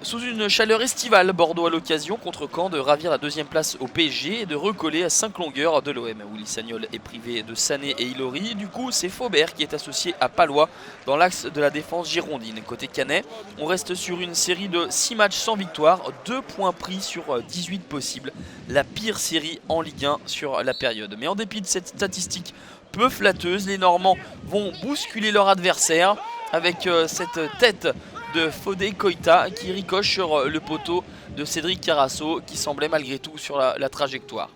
Sous une chaleur estivale, Bordeaux a l'occasion contre Caen de ravir la deuxième place au PSG et de recoller à 5 longueurs de l'OM. Willy Sagnol est privé de Sané et Ilori. Du coup, c'est Faubert qui est associé à Palois dans l'axe de la défense girondine. Côté Canet, on reste sur une série de 6 matchs sans victoire, 2 points pris sur 18 possibles. La pire série en Ligue 1 sur la période. Mais en dépit de cette statistique peu flatteuse, les Normands vont bousculer leur adversaire avec cette tête de Fodé Koita qui ricoche sur le poteau de Cédric Carasso qui semblait malgré tout sur la trajectoire.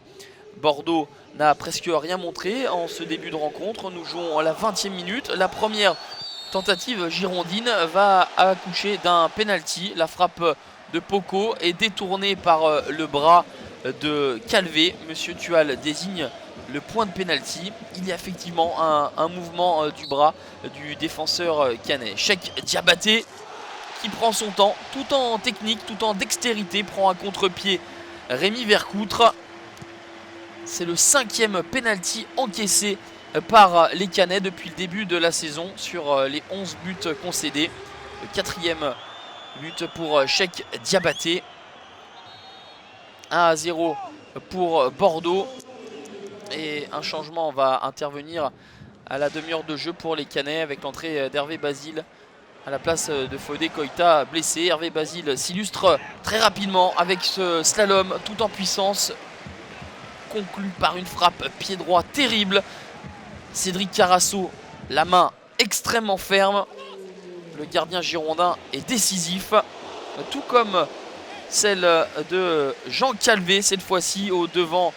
Bordeaux n'a presque rien montré en ce début de rencontre. Nous jouons à la 20e minute. La première tentative girondine va accoucher d'un penalty. La frappe de Poco est détournée par le bras de Calvé. Monsieur Tual désigne le point de penalty. Il y a effectivement un mouvement du bras du défenseur canet. Cheikh Diabaté qui prend son temps, tout en technique, tout en dextérité, prend un contre-pied Rémi Vercoutre. C'est le 5e penalty encaissé par les Canets depuis le début de la saison sur les 11 buts concédés. Le 4e but pour Cheikh Diabaté. 1-0 pour Bordeaux. Et un changement va intervenir à la demi-heure de jeu pour les Canets avec l'entrée d'Hervé Basile à la place de Fodé Koita blessé. Hervé Basile s'illustre très rapidement avec ce slalom tout en puissance, conclu par une frappe pied droit terrible. Cédric Carasso, la main extrêmement ferme. Le gardien girondin est décisif, tout comme celle de Jean Calvé, cette fois-ci au devant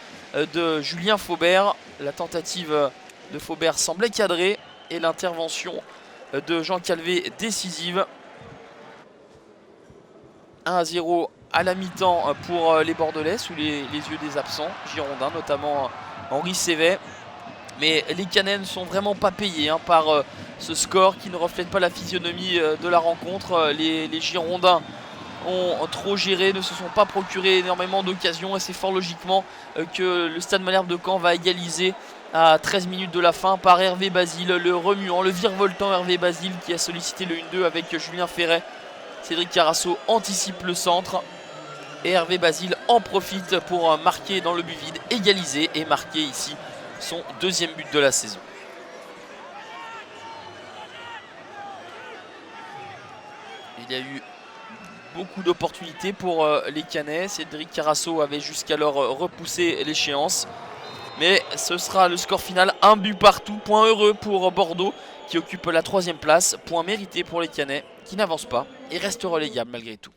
de Julien Faubert. La tentative de Faubert semblait cadrée et l'intervention de Jean Calvé décisive. 1-0 à la mi-temps pour les Bordelais sous les yeux des absents girondins, notamment Henri Sévet. Mais les Canets ne sont vraiment pas payés par ce score qui ne reflète pas la physionomie de la rencontre. Les Girondins ont trop géré, ne se sont pas procuré énormément d'occasions et c'est fort logiquement que le Stade Malherbe de Caen va égaliser à 13 minutes de la fin par Hervé Basile, le remuant, le virevoltant Hervé Basile qui a sollicité le 1-2 avec Julien Ferret. Cédric Carasso anticipe le centre et Hervé Basile en profite pour marquer dans le but vide, égaliser et marquer ici son 2e but de la saison. Il y a eu beaucoup d'opportunités pour les Canets. Cédric Carasso avait jusqu'alors repoussé l'échéance. Mais ce sera le score final, 1 but partout. Point heureux pour Bordeaux qui occupe la 3e place. Point mérité pour les Canets qui n'avancent pas et restent relégables malgré tout.